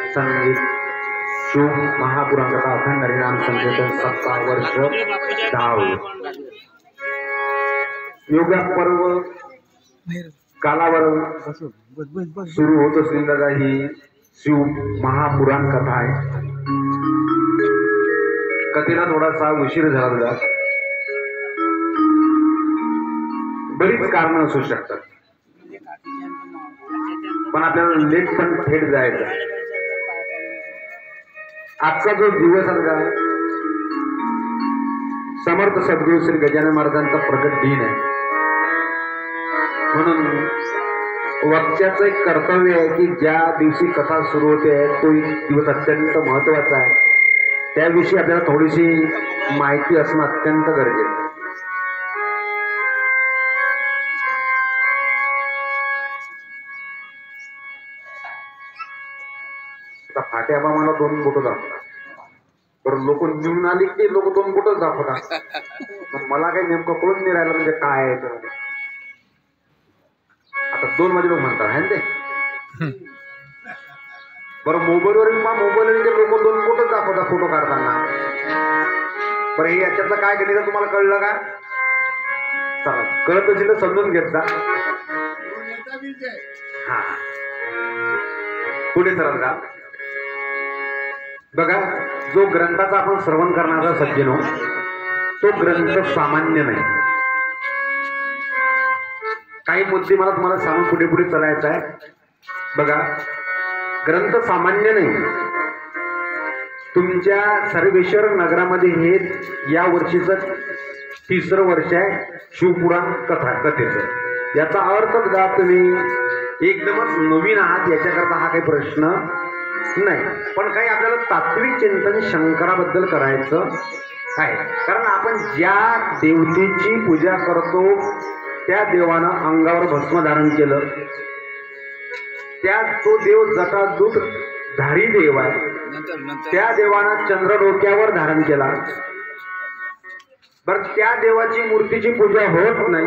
संगीत शिव महापुराणाचा अखंड हरिनाम संकीर्तन 17 वर्ष 10 योगा पर्व कालावर सुरू होत असलेली ही शिव महापुराण कथा आहे। कथेला थोडासा उशीर झाला, बरीच कारण असू शकतात, पण आपल्याला लेट पण थेट जायचं। आजचा जो दिवस आहे समर्थ सद्गुरू श्री गजानन महाराजांचा प्रगट दिन आहे, म्हणून वक्त्याचं एक कर्तव्य आहे की ज्या दिवशी कथा सुरू होते तो एक दिवस अत्यंत महत्वाचा आहे, त्याविषयी आपल्याला थोडीशी माहिती असणं अत्यंत गरजेचं आहे। फाट्या मला 2 बोट दाखवतात, तर लोक निघून आली की लोक 2 बोटच दाखवतात, मला काही नेमकं कळून नाही राहिलं म्हणजे काय आहे तर आता 2 मध्ये लोक म्हणतात आहे ते बरं। मोबाईलवर लोक 2 बोटच दाखवतात फोटो काढताना, बरं हे याच्यातलं काय केलं तर तुम्हाला कळलं का? चला कळत असेल तर समजून घेत जा। हा पुढे चला का बघा, जो ग्रंथाचा आपण श्रवण करणारा सज्जन हो तो ग्रंथ सामान्य नाही। काही मुद्दे मला तुम्हाला सांगून पुढे पुढे चालायचं आहे। बघा, ग्रंथ सामान्य नाही। तुमच्या सर्वेश्वर नगरामध्ये हे या वर्षीचं 3रं वर्ष आहे शिवपुराण कथेचं। याचा अर्थ बघा, तुम्ही एकदमच नवीन आहात याच्याकरता हा काही प्रश्न नाही, पण काही आपल्याला तात्विक चिंतन शंकराबद्दल करायचं आहे। कारण आपण ज्या देवतेची पूजा करतो त्या देवानं अंगावर भस्म धारण केलं, त्या तो देव जटाजूट धारी देव आहे, त्या देवानं चंद्र डोक्यावर धारण केला। बरं, त्या देवाची मूर्तीची पूजा होत नाही।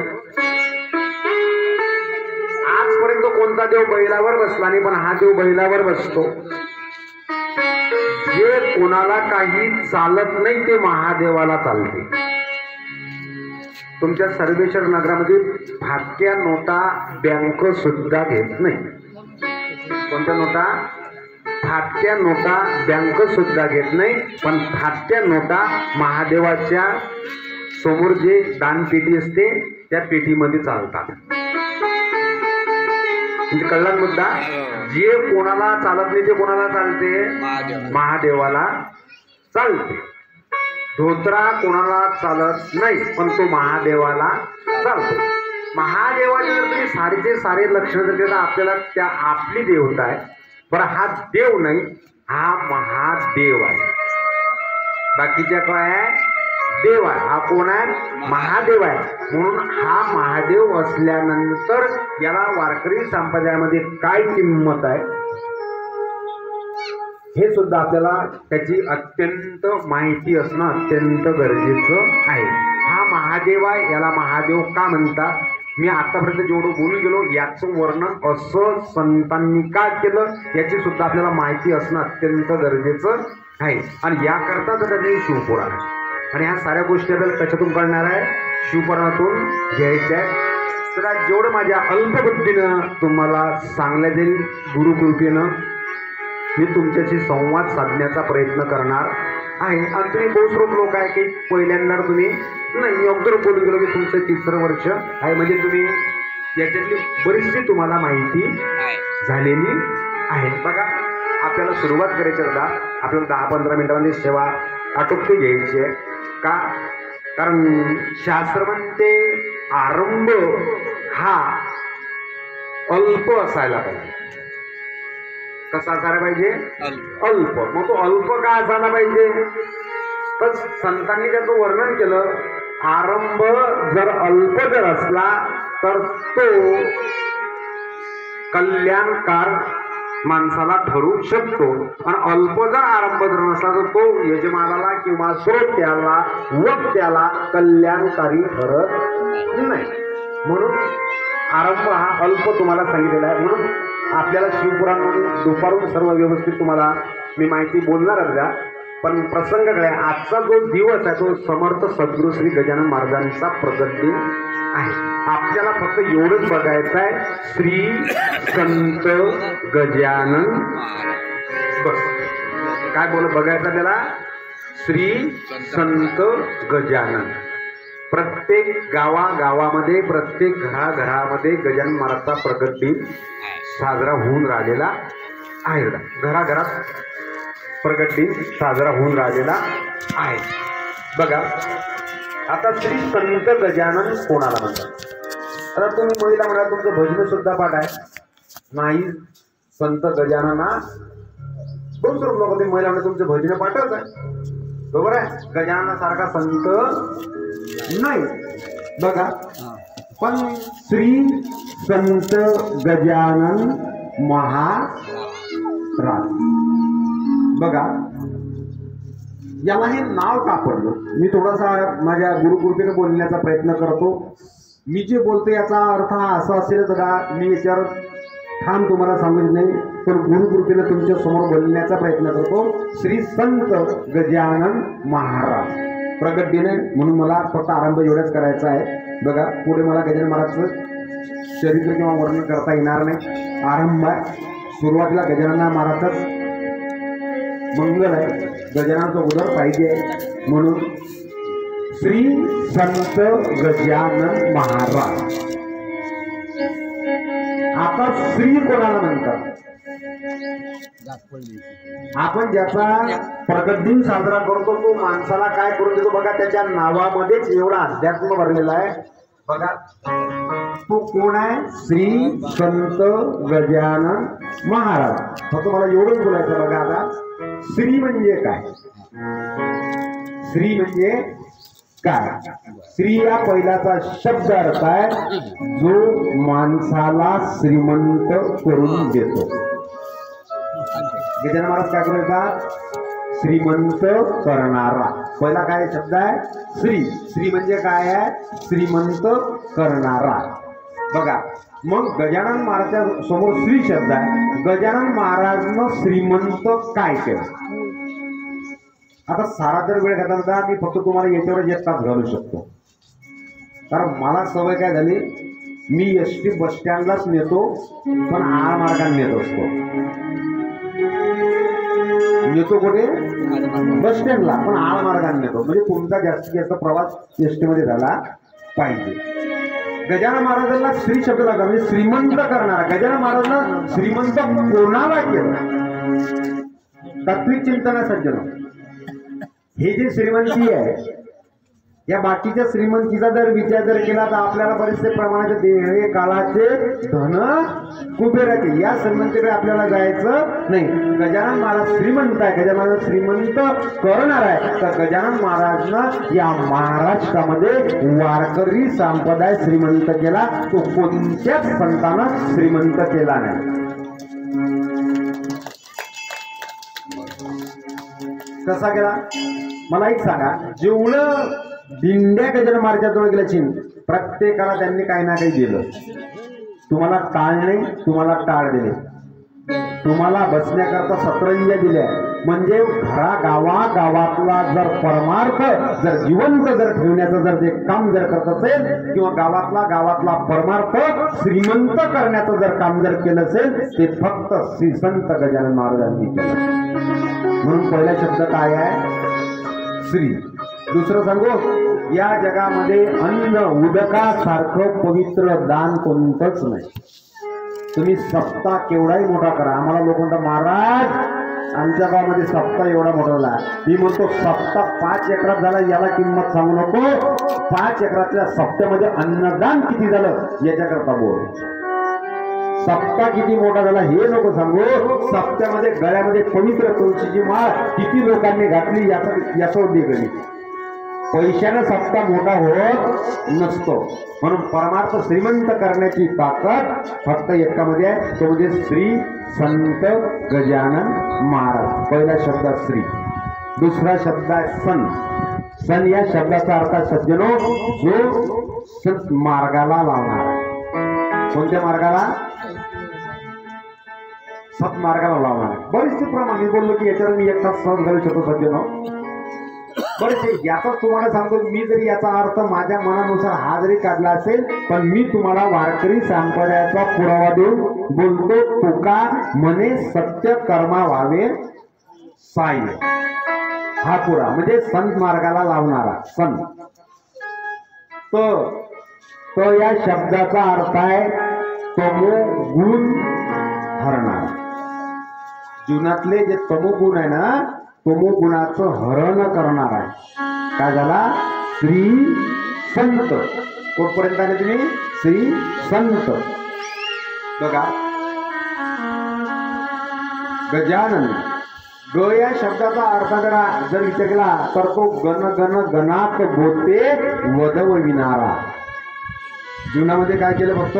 आजपर्यंत कोणता देव बैलावर बसला नाही, पण हा देव बैलावर बसतो। जे कोणाला काही चालत नाही ते महादेवाला चालते। तुमच्या सर्वेश्वर नगरामध्ये फाटक्या नोटा बँक सुद्धा घेत नाही। कोणत्या नोटा? फाटक्या नोटा बँक सुद्धा घेत नाही, पण फाटक्या नोटा महादेवाच्या समोर जे दानपेटी असते त्या पेटीमध्ये चालतात। म्हणजे कळला मुद्दा? जे कोणाला चालत नाही ते कोणाला चालते? महादेवाला चालते। धोत्रा कोणाला चालत नाही, पण तो महादेवाला चालतो। महादेवाचे जर तुम्ही सारेचे सारे लक्षण जर केलं आपल्याला त्या आपली देवता आहे, बरं हा देव नाही, हा महादेव आहे। बाकीच्या काय आहे? देव आहे। हा कोण आहे? महादेव आहे। म्हणून हा महादेव असल्यानंतर याला वारकरी संप्रदायामध्ये काय किंमत आहे हे सुद्धा आपल्याला त्याची अत्यंत माहिती असणं अत्यंत गरजेचं आहे। हा महादेव आहे, याला महादेव का म्हणतात? मी आतापर्यंत जेवढं बोलून गेलो याचं वर्णन असं संतांनी का केलं याची सुद्धा आपल्याला माहिती असणं अत्यंत गरजेचं आहे। आणि याकरता जर शिवपुराण आहे, आणि ह्या साऱ्या गोष्टी आपल्याला त्याच्यातून कळणार आहे, शिवपुराणातून घ्यायच्या आहे। तर जेवढं माझ्या अल्पबुद्धीनं तुम्हाला सांगण्यात येईल, गुरुकृपेनं मी तुमच्याशी संवाद साधण्याचा प्रयत्न करणार आहे। आणि तुम्ही बहुश्रुत लोक आहे की पहिल्यांदा तुम्ही नाही अगोदर बोलून गेलो की तुमचं 3रं वर्ष आहे, म्हणजे तुम्ही याच्यातली बरीचशी तुम्हाला माहिती झालेली आहे। बघा, आपल्याला सुरुवात करायची होता, आपल्याला 10-15 मिनिटांमध्ये सेवा आटोपते घ्यायची आहे का? कारण शास्त्र म्हणते आरंभ हा अल्प असायला पाहिजे। कसा असायला पाहिजे? अल्प। मग तो अल्प का असायला पाहिजे? तर संतांनी त्याचं वर्णन केलं, आरंभ जर अल्प जर असला तर तो कल्याणकार माणसाला ठरू शकतो. आणि अल्प जर आरंभ जर नसला तर तो यजमानाला किंवा श्रोत्याला वक्त्याला कल्याणकारी ठरत नाही. म्हणून आरंभ हा अल्प तुम्हाला सांगितलेला आहे. म्हणून आपल्याला शिवपुराणमध्ये दुपारून सर्व व्यवस्थित तुम्हाला मी माहिती बोलणारच द्या. पण प्रसंग काय, आजचा जो दिवस आहे तो समर्थ सद्गुरू श्री गजानन महाराजांचा प्रगट दिन आहे. आपल्याला फक्त एवढंच बघायचं आहे, श्री संत गजानन. बस काय बघायचं त्याला, श्री संत गजानन. प्रत्येक गावागावामध्ये प्रत्येक घराघरामध्ये गजानन महाराजचा प्रगट दिन साजरा होऊन राहिलेला आहे. घराघरात प्रगट दिन साजरा होऊन राहिलेला आहे. बघा आता श्री संत गजानन कोणाला म्हणतात. आता तुम्ही महिला म्हणाल तुमचं भजन सुद्धा पाठ आहे नाही. संत गजानना दोन लोक महिला म्हणजे तुमचं भजन पाठच आहे, बरोबर आहे. गजाननासारखा संत नाही. बघा पण श्री संत गजानन महाराज, बघा याला हे नाव का पडलं. मी थोडासा माझ्या गुरुकृपेने बोलण्याचा प्रयत्न करतो. मी जे बोलतो याचा अर्थ हा असा असेल तर मी याच्यावर ठाम तुम्हाला सांगत नाही, पण गुरुकृपेने तुमच्या समोर बोलण्याचा प्रयत्न करतो. श्री संत गजानन महाराज प्रगट दिन आहे म्हणून मला फक्त आरंभ एवढाच करायचा आहे. बघा पुढे मला गजानन महाराजचं चरित्र किंवा वर्णन करता येणार नाही. आरंभ आहे, सुरुवातीला गजानन महाराजच मंगल आहे, गजाननाचा उदर पाहिजे म्हणून श्री संत गजानन महाराज. आता श्री कोणाला म्हणतात. आपण ज्याचा प्रगट दिन साजरा करतो तो माणसाला काय करून देतो. बघा त्याच्या नावामध्येच एवढा अध्यात्म भरलेला आहे. बघा तो कोण आहे, श्री संत गजानन महाराज. फक्त मला एवढंच बोलायचं. बघा आता श्री म्हणजे काय, श्री म्हणजे काय. श्री या पहिल्याचा शब्द अर्थ आहे जो माणसाला श्रीमंत करून देतो. गजानन महाराज काय करतात, श्रीमंत करणारा. पहिला काय शब्द आहे, श्री. श्री म्हणजे काय आहे, श्रीमंत करणारा. बघा मग गजानन महाराजच्या समोर श्री शब्द आहे. गजानन महाराजनं श्रीमंत काय केलं. आता सारा जर वेळ घेता मी फक्त तुम्हाला याच्यावर एक तास घालू शकतो, कारण मला सवय काय झाली, मी एसटी बस स्टँडलाच नेतो पण आळ मार्गाने नेत असतो. नेतो कुठे, बस स्टँडला, पण आळ मार्गाने नेतो. म्हणजे तुमचा जास्तीत जास्त प्रवास एसटी मध्ये झाला पाहिजे. गजानन महाराजांना श्री शब्द लागला म्हणजे श्रीमंत करणारा. गजानन महाराजांना श्रीमंत कोणाला केलं. तात्विक चिंतन सज्जन, हे जे श्रीमंती आहे या बाकीच्या श्रीमंतीचा जर विचार जर केला तर आपल्याला बरेचसे प्रमाणाचे देह काळाचे धन कुबेराचे या श्रीमंतीकडे आपल्याला जायचं नाही. गजानन महाराज श्रीमंत आहे, गजानन महाराज श्रीमंत करणार आहे. तर गजानन महाराजनं या महाराष्ट्रामध्ये वारकरी संप्रदाय श्रीमंत केला. तो कोणत्याच संतानं श्रीमंत केला नाही. कसा केला मला एक सांगा. जेवढं दिंड्या गजानन महाराजांजवळ गेल्या चिन्ह प्रत्येकाला त्यांनी काही ना काही दिलं. तुम्हाला टाळ नाही, तुम्हाला टाळ दिले. तुम्हाला बसण्याकरता सतरंज्या दिल्या. म्हणजे गावातला जर परमार्थ जर जिवंत जर ठेवण्याचं जर जे काम जर करत असेल किंवा गावातला परमार्थ श्रीमंत करण्याचं जर काम जर केलं असेल ते फक्त श्री संत गजानन महाराजांनी केलं. म्हणून पहिला शब्द काय आहे, श्री. दुसरं सांगू, या जगामध्ये अन्न उदकासारखं पवित्र दान कोणतंच नाही. तुम्ही सप्ताह केवढाही मोठा करा. आम्हाला लोक म्हणतात महाराज आमच्या गावामध्ये सप्ताह एवढा मोठा झाला. मी म्हणतो सप्ताह 5 एकरात झाला याला किंमत सांगू नको. 5 एकरातल्या सप्त्यामध्ये अन्नदान किती झालं याच्याकरता बोल. सप्ताह किती मोठा झाला हे नको सांगू. सप्त्यामध्ये गळ्यामध्ये पवित्र तुळशीची माळ किती लोकांनी घातली याचं उद्देश. पैशाने सप्ताह मोठा होत नसतो. म्हणून परमार्थ श्रीमंत करण्याची ताकद फक्त एकामध्ये आहे, तो म्हणजे श्री संत गजानन महाराज. पहिला शब्द श्री, दुसरा शब्द आहे सन. सन या शब्दाचा अर्थ सज्जनो जो सत मार्गाला लावणारा. कोणत्या मार्गाला? सत मार्गाला लावणारा. बरेचसे प्रमाण मी बोललो की याच्यावर मी एक तास सहज घालू शकतो सज्जनो. बरेचसे याचा तुम्हाला सांगतो, मी जरी याचा अर्थ माझ्या मनानुसार हा जरी काढला असेल, पण मी तुम्हाला वारकरी संप्रदायाचा पुरावा देऊन बोलतो. तुका म्हणे सत्य कर्मा व्हावे साह्य. हा पुरा म्हणजे संत मार्गाला लावणारा संत. तो या शब्दाचा अर्थ आहे तमो गुण हरणारा. जीवनातले जे तमो गुण आहे ना, तमो गुणाचं हरण करणार आहे. काय झाला? श्री संत. कुठपर्यंत आले तुम्ही? श्री संत. बघा गजानन, ग या शब्दाचा अर्थ जर विचार केला तर तो गण गण गणात गोते वदविणारा. जीवनामध्ये काय केलं? फक्त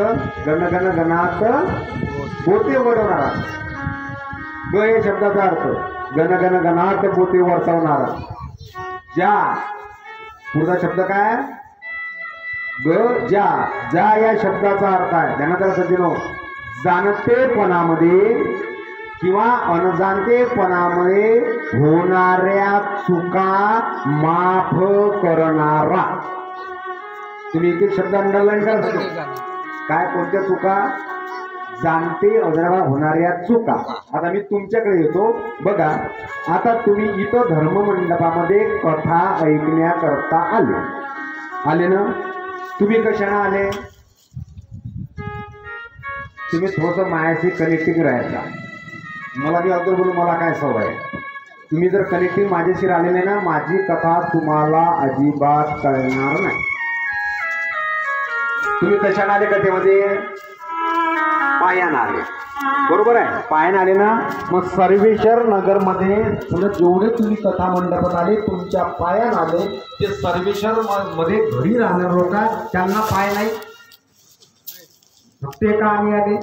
गण गण गणात गोते वडवणारा. ग या शब्दाचा अर्थ गण गण गणात गोते वरसवणारा. ज्या, पुढचा शब्द काय? ग जा. जा या शब्दाचा अर्थ आहे, ध्यानात सज्जनो, जाणतेपणामध्ये किंवा अनजाणतेपणामुळे होणाऱ्या चुका माफ करणारा. तुम्ही एक एक शब्द अंडरलाईन करा. काय? कोणत्या चुका? जाणते अजाणता होणाऱ्या चुका. आता मी तुमच्याकडे येतो. बघा, आता तुम्ही इथं धर्ममंडपामध्ये कथा ऐकण्याकरता आले ना? तुम्ही कशाने आले? तुम्ही थोडंसं मायाशी कनेक्टिंग राहायचा. मला मी अगोदर बोलू, मला काय सवय आहे. तुम्ही जर कनेक्टिंग माझ्याशी राहिलेले ना, माझी कथा तुम्हाला अजिबात कळणार नाही. तुम्ही कशाने आले कथेमध्ये? पायानं आले. बरोबर आहे, पायानं आले ना. मग सर्वेश्वर नगरमध्ये जेवढे तुम्ही कथा मंडपात आले, तुमच्या पायानं आले. ते सर्वेश्वर मध्ये घरी राहणार लोक त्यांना पाय नाही. ते का आम्ही आले?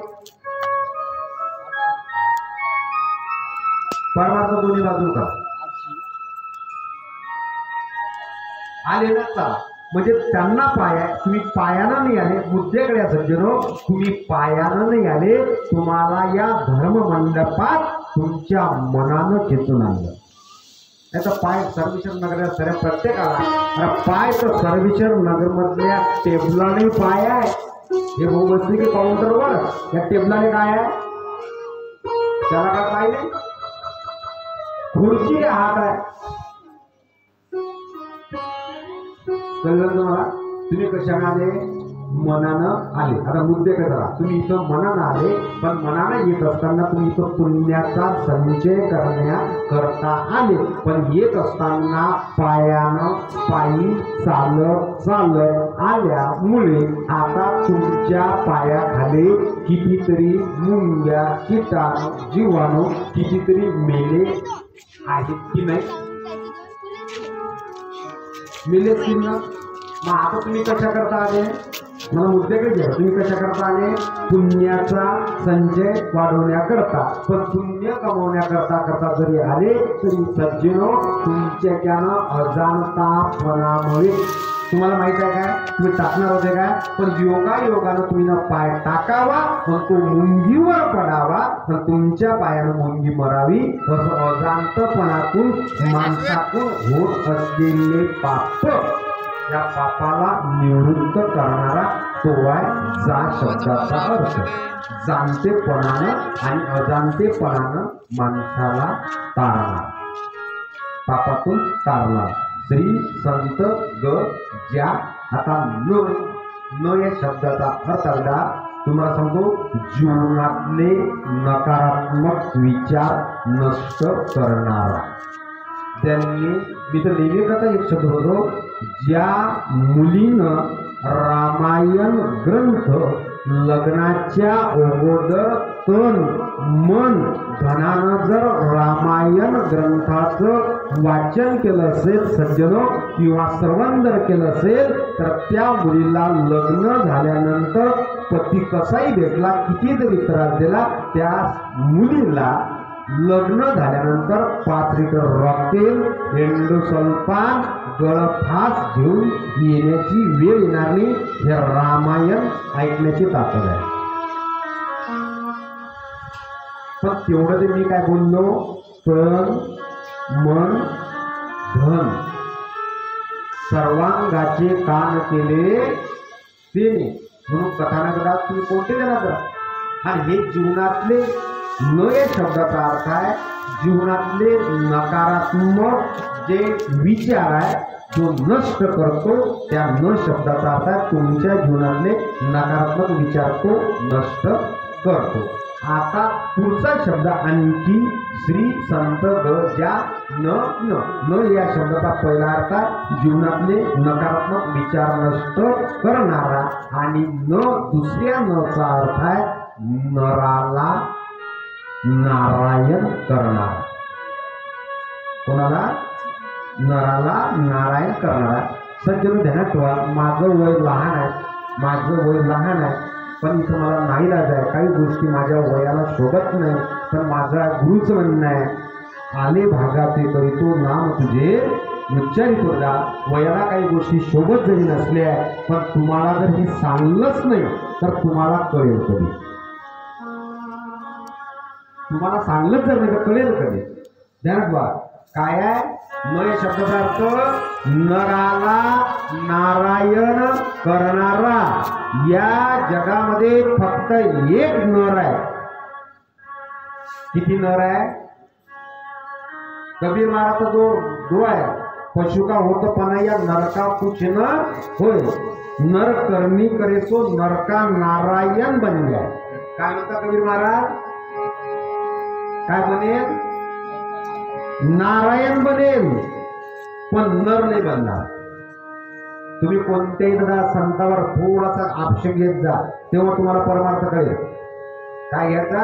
परमार्थ दोन्ही बाजू का आले ना? चला, म्हणजे त्यांना पाय आहे. तुम्ही पायानं नाही आले. मुद्द्याकडे सज्जनो, तुम्ही पायानं नाही आले. तुम्हाला या धर्म मंडपात तुमच्या मनानं खेचून आणलं. त्याचा पाय सर्वेश्वर नगर सर प्रत्येकाला पाय तर सर्वेश्वर नगर मधल्या टेबलाने पाय आहे. हे भाऊ बसली की काउंटरवर, या टेबलाने काय आहे? त्याला काय पाय नाही? खुर्ची हात आहे. कळलं तुम्हाला? तुम्ही कशाने आले? मनानं आले. आता मुद्दे करा. तुम्ही इथं मनानं आले, पण मनानं येत असताना तुम्ही इथं पुण्याचा संचय करण्याकरता आले. पण येत असताना पायी चालत आल्यामुळे आता तुमच्या पायाखाली कितीतरी मुंग्या, कीटाणू, जीवाणू कितीतरी मेले आहेत की नाही? मेलेच की ना? मग आता तुम्ही कशा करता आले? मला मुद्द्याकडे घ्या. तुम्ही कशा करता आले? पुण्याचा संचय वाढवण्याकरता. पण पुण्य कमवण्याकरता जरी आले तरी सज्जनो, तुमच्याच्यानं अजाणतापणामुळे, तुम्हाला माहित आहे काय, तुम्ही टाकणार होते काय, पण योगानं तुम्ही पाय टाकावा, पण तो मुंगीवर पडावा, पण तुमच्या पायानं मुंगी मरावी. असं अजाणतपणातून माणसातून होत असलेले पाप, या पापाला निवृत्त करणारा तो आहे जा शब्दाचा अर्थ. जाणतेपणानं आणि अजाणतेपणानं माणसाला तारणार, पापातून तारणार. श्री संत ग ज्या. आता न या शब्दाचा अर्थ आला. तुम्हाला सांगतो, जीवनातले नकारात्मक विचार नष्ट करणारा. त्यांनी मी तर नेहमी कथा एक शब्द होतो, ज्या मुलीनं रामायण ग्रंथ लग्नाच्या अगोदर तन मन धनानं जर रामायण ग्रंथाचं वाचन केलं असेल सज्जनो किंवा श्रवण जर केलं असेल तर त्या मुलीला लग्न झाल्यानंतर पती कसाही भेटला किती जरी त्रास दिला त्या मुलीला लग्न झाल्यानंतर 5 लिटर रॉकेल एंडोसल्फान गळफास घेऊन येण्याची वेळ येणार नाही. हे रामायण ऐकण्याची ताकद आहे. पण तेवढं ते मी काय बोललो, तन मन धन सर्वांगाचे कान केले ते म्हणून कथानकात तुम्ही कोणते देणार करा. आणि हे जीवनातले न या शब्दाचा अर्थ आहे जीवनातले नकारात्मक जे विचार आहे जो नष्ट करतो त्या न शब्दाचा अर्थ आहे तुमच्या जीवनातले नकारात्मक विचार तो नष्ट करतो. आता पुढचा शब्द आणखी श्री संत गजानन या शब्दाचा पहिला अर्थ जीवनातले नकारात्मक विचार नष्ट करणारा आणि न दुसऱ्या नचा अर्थ आहे नराला नारायण करणारा. कोणाला? नराला नारायण करणारा. सज्जन ध्यानात ठेवा, माझं वय लहान आहे पण इथं मला नाईलाज आहे. काही गोष्टी माझ्या वयाला शोभत नाही. पण माझा गुरुचं म्हणणं आहे आले भागाचे करीतो नाम तुझे उच्चारित होता. वयाला काही गोष्टी शोभत जरी नसल्या पण तुम्हाला जर हे सांगलंच नाही तर तुम्हाला कळेल कधी. तुम्हाला सांगलंच जर नाही तर कळेल कधी. ध्यानात बघा काय आहे न या शब्दाचा अर्थ नराला नारायण करणारा. या जगामध्ये फक्त एक नर आहे. किती नर आहे? कबीर महाराजचा जो आहे पशु का होत पना या नरका कुछ न होय नर करनी करे सो नरका नारायण बन जाए. काय म्हणता कबीर महाराज? काय बनेल? नारायण बनेल पण नर नाही बनणार. तुम्ही कोणत्याही संतावर थोडासा आक्षेप घेत जा तेव्हा तुम्हाला परमार्थ कळेल. काय घ्यायचा?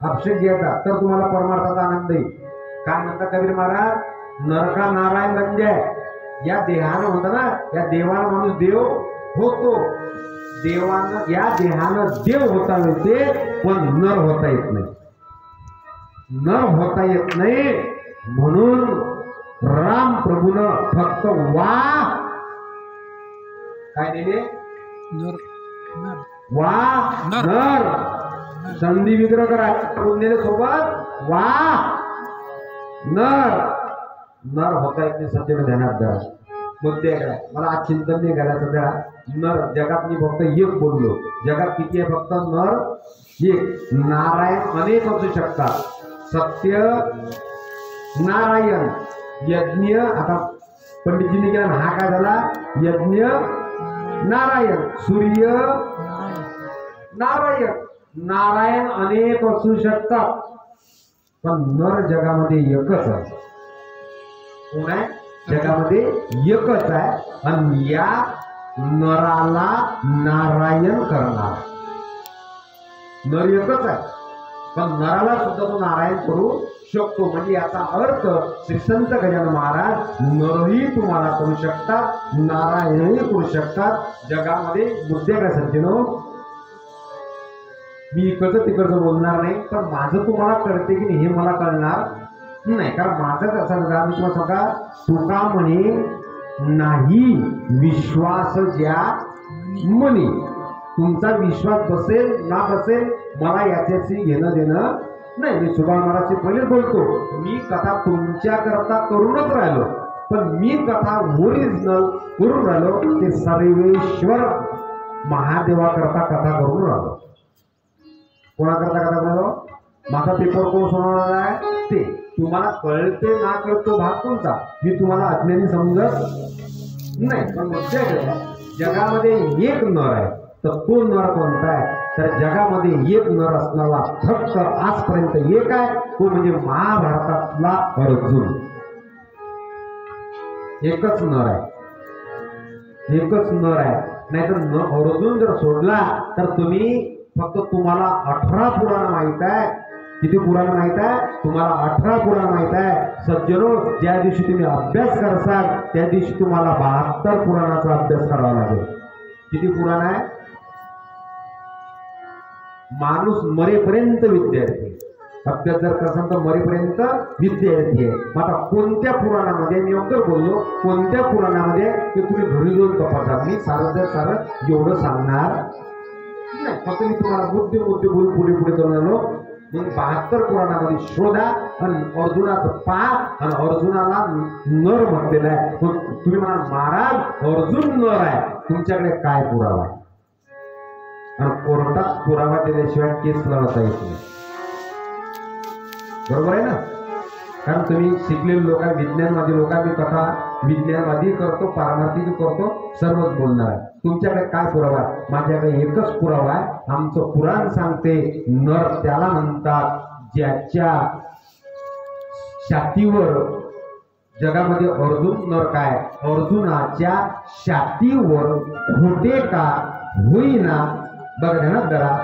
आक्षेप घ्यायचा तर तुम्हाला परमार्थाचा आनंद येईल. काय म्हणता कबीर महाराज? नरका नारायण बन जाय. या देहानं होतं ना या देवाला माणूस देव होतो. देवानं या देहानं देव होता येते पण नर होता येत नाही. नर होता येत नाही म्हणून राम प्रभून फक्त वा काय दिले? वा नर संधी विग्रह करा सोबत वा नर नर होता येत नाही. सत्य ध्यानात द्या. मुद्दे काय मला आज चिंतन नाही करायचं. द्या नर जगात मी फक्त एक बोललो. जगात किती आहे? फक्त नर एक. नारायण अनेक असू शकतात. सत्य नारायण यज्ञ. आता पंडितजींनी केला हा काय झाला? यज्ञ नारायण. सूर्य नारायण. नारायण अनेक असू शकतात पण नर जगामध्ये एकच आहे. कोण आहे? जगामध्ये एकच आहे आणि या नराला नारायण करणार नर एकच आहे. पण नराला सुद्धा तो नारायण करू शकतो. म्हणजे याचा अर्थ श्री संत गजानन महाराज नरही तुम्हाला करू शकतात नारायणही करू शकतात. जगामध्ये मुद्दे काय सज्जनो? मी इकडचं तिकडचं बोलणार नाही पण माझं तुम्हाला कळते की हे मला कळणार नाही. कारण माझं कसं मी तुम्हाला सांगा तुका म्हणे नाही विश्वास ज्या म्हणे. तुमचा विश्वास बसेल ना बसेल मला याच्याशी घेणं देणं नाही. मी सुभाष महाराजशी पहिले बोलतो मी कथा तुमच्या करता करूनच राहिलो पण मी कथा ओरिजिनल करून राहिलो ते सर्वेश्वर महादेवाकरता कथा करून राहिलो. कोणाकरता कथा राहिलो? माझा पेपर कोण सोडवणार आहे ते. तुम्हाला कळते ना कळतो भाग कोणता मी तुम्हाला अज्ञानी समजत नाही. पण जगामध्ये एक नर आहे तर तो नर कोणता आहे? तर जगामध्ये एक नर असणारा फक्त आजपर्यंत एक आहे तो म्हणजे महाभारतातला अर्जुन. एकच नर आहे. एकच नर आहे. नाहीतर अर्जुन जर सोडला तर तुम्ही फक्त तुम्हाला 18 पुराण माहित आहे किती पुराण माहित आहे तुम्हाला? 18 पुराण माहित आहे सज्जनो. ज्या दिवशी तुम्ही अभ्यास करसाल त्या दिवशी तुम्हाला 72 पुराणाचा अभ्यास करावा लागेल. किती पुराण आहे? माणूस मरेपर्यंत विद्यार्थी. अभ्यास जर करसाल तर मरेपर्यंत विद्यार्थी आहे. मग आता कोणत्या पुराणामध्ये, मी अगोदर बोललो कोणत्या पुराणामध्ये, ते तुम्ही घरी जाऊन तपासा. मी सारं एवढं सांगणार नाही, फक्त मी तुम्हाला मुद्दे बोलून पुढे चालून आलो. मग 72 पुराणामध्ये शोधा आणि अर्जुनाचं पहा. आणि अर्जुनाला नर म्हटलेलं आहे. मग तुम्ही म्हणा महाराज अर्जुन नर आहे, तुमच्याकडे काय पुरावा आहे? आणि कोर्टात पुरावा दिल्याशिवाय केस लावता येत नाही. बरोबर आहे ना? कारण तुम्ही शिकलेले लोक, विज्ञानवादी लोक, मी कथा विज्ञानवादी करतो, पारमार्थिक करतो, सर्वच बोलणार आहे. तुमच्याकडे काय पुरावा आहे? माझ्याकडे एकच पुरावा आहे. आमचं पुराण सांगते नर त्याला म्हणतात ज्याच्या छातीवर, जगामध्ये अर्जुन नर काय, अर्जुनाच्या छातीवर खोटे का होईना. बघा ना जरा,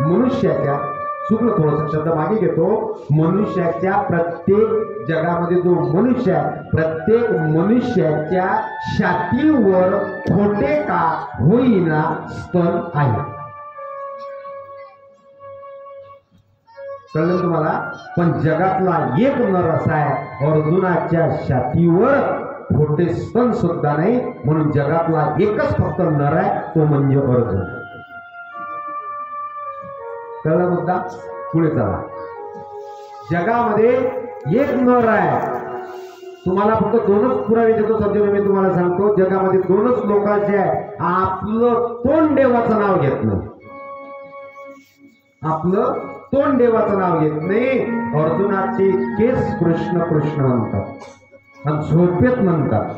मनुष्याच्या, चुकलं थोडंसं शब्द मागे घेतो, मनुष्याच्या प्रत्येक जगामध्ये जो मनुष्य आहे, प्रत्येक मनुष्याच्या छातीवर खोटे का होईना स्तन आहे. कळलं तुम्हाला? पण जगातला एक नर असा आहे अर्जुनाच्या छातीवर खोटे स्तन सुद्धा नाही, म्हणून जगातला एकच फक्त नर आहे, तो म्हणजे अर्जुन. कळला मुद्दा? पुढे चला. जगामध्ये एक नर आहे. तुम्हाला फक्त 2च पुरावे देतो सध्या. मी तुम्हाला सांगतो जगामध्ये 2च लोकांचे आहे. आपलं तोंड देवाचं नाव घेत नाही. आपलं तोंड देवाचं नाव घेत नाही. अर्जुनाचे केस कृष्ण कृष्ण म्हणतात आणि झोपेत म्हणतात.